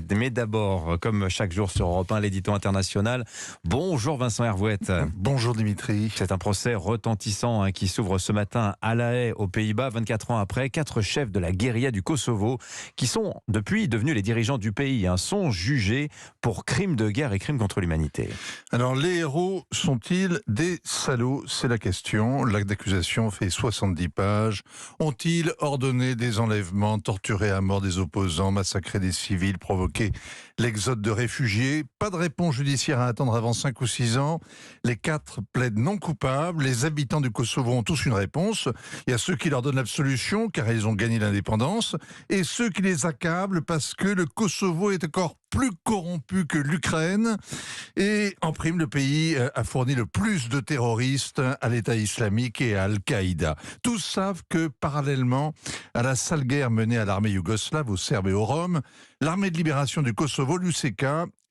suite. Mais d'abord, comme chaque jour sur Europe 1, l'édito international. Bonjour Vincent Hervouette. Bonjour Dimitri. C'est un procès retentissant qui s'ouvre ce matin à La Haye, aux Pays-Bas. 24 ans après, 4 chefs de la guérilla du Kosovo, qui sont depuis devenus les dirigeants du pays, sont jugés pour crimes de guerre et crimes contre l'humanité. Alors, les héros sont-ils des salauds? C'est la question. L'acte d'accusation fait 70 pages. Ont-ils ordonné des enlèvements, torturé à mort des opposants, massacré des civils, provoqué l'exode de réfugiés? Pas de réponse judiciaire à attendre avant 5 ou 6 ans. Les 4 plaident non coupables. Les habitants du Kosovo ont tous une réponse. Il y a ceux qui leur donnent l'absolution car ils ont gagné l'indépendance et ceux qui les accablent parce que le Kosovo est encore plus corrompu que l'Ukraine. Et en prime, le pays a fourni le plus de terroristes à l'État islamique et à Al-Qaïda. Tous savent que, parallèlement à la sale guerre menée à l'armée yougoslave, aux Serbes et aux Roms, l'armée de libération du Kosovo, l'UÇK,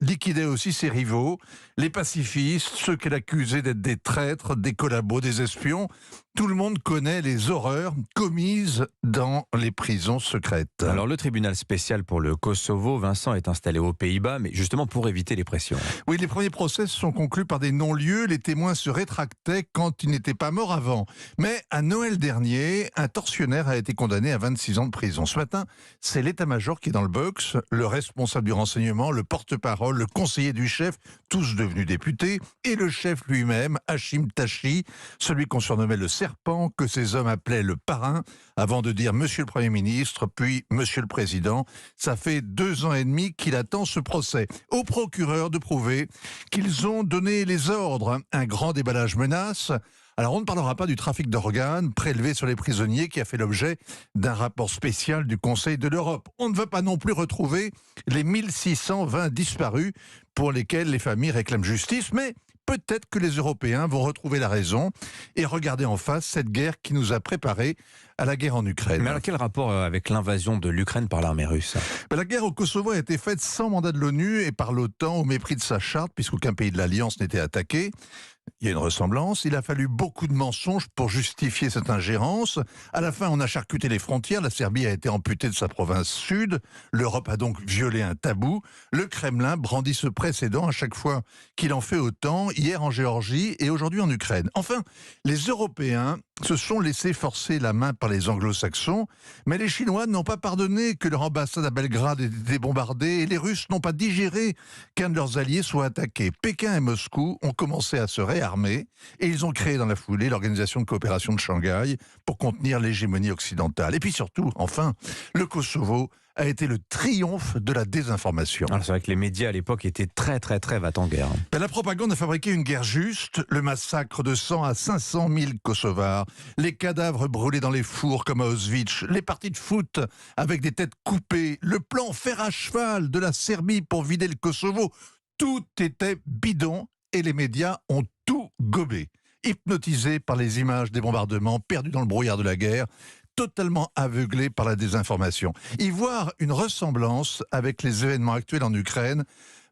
liquidait aussi ses rivaux, les pacifistes, ceux qu'elle accusait d'être des traîtres, des collabos, des espions. Tout le monde connaît les horreurs commises dans les prisons secrètes. Alors le tribunal spécial pour le Kosovo, Vincent, est installé aux Pays-Bas, mais justement pour éviter les pressions. Oui, les premiers procès sont conclus par des non-lieux. Les témoins se rétractaient quand ils n'étaient pas morts avant. Mais à Noël dernier, un tortionnaire a été condamné à 26 ans de prison. Ce matin, c'est l'état-major qui est dans le box, le responsable du renseignement, le porte-parole, le conseiller du chef, tous devenus députés, et le chef lui-même, Hachim Tachi, celui qu'on surnommait le serpent, que ces hommes appelaient le parrain, avant de dire Monsieur le Premier ministre, puis Monsieur le Président. Ça fait 2 ans et demi qu'il attend ce procès. Au procureur de prouver qu'ils ont donné les ordres. Un grand déballage menace. Alors, on ne parlera pas du trafic d'organes prélevé sur les prisonniers qui a fait l'objet d'un rapport spécial du Conseil de l'Europe. On ne veut pas non plus retrouver les 1620 disparus pour lesquels les familles réclament justice, mais peut-être que les Européens vont retrouver la raison et regarder en face cette guerre qui nous a préparés à la guerre en Ukraine. Mais alors quel rapport avec l'invasion de l'Ukraine par l'armée russe? La guerre au Kosovo a été faite sans mandat de l'ONU et par l'OTAN au mépris de sa charte, puisqu'aucun pays de l'Alliance n'était attaqué. Il y a une ressemblance. Il a fallu beaucoup de mensonges pour justifier cette ingérence. À la fin, on a charcuté les frontières. La Serbie a été amputée de sa province sud. L'Europe a donc violé un tabou. Le Kremlin brandit ce précédent à chaque fois qu'il en fait autant, hier en Géorgie et aujourd'hui en Ukraine. Enfin, les Européens se sont laissés forcer la main par les anglo-saxons, mais les Chinois n'ont pas pardonné que leur ambassade à Belgrade ait été bombardée et les Russes n'ont pas digéré qu'un de leurs alliés soit attaqué. Pékin et Moscou ont commencé à se réarmer et ils ont créé dans la foulée l'Organisation de coopération de Shanghai pour contenir l'hégémonie occidentale. Et puis surtout, enfin, le Kosovo a été le triomphe de la désinformation. Alors c'est vrai que les médias à l'époque étaient très va-t-en-guerre. La propagande a fabriqué une guerre juste, le massacre de 100 à 500 000 Kosovars, les cadavres brûlés dans les fours comme à Auschwitz, les parties de foot avec des têtes coupées, le plan fer à cheval de la Serbie pour vider le Kosovo. Tout était bidon et les médias ont tout gobé. Hypnotisés par les images des bombardements, perdus dans le brouillard de la guerre, totalement aveuglés par la désinformation. Y voir une ressemblance avec les événements actuels en Ukraine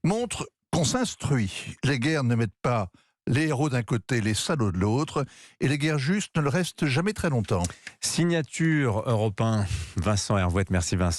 montre qu'on s'instruit. Les guerres ne mettent pas les héros d'un côté, les salauds de l'autre, et les guerres justes ne le restent jamais très longtemps. Signature Europe 1, Vincent Hervouette. Merci Vincent.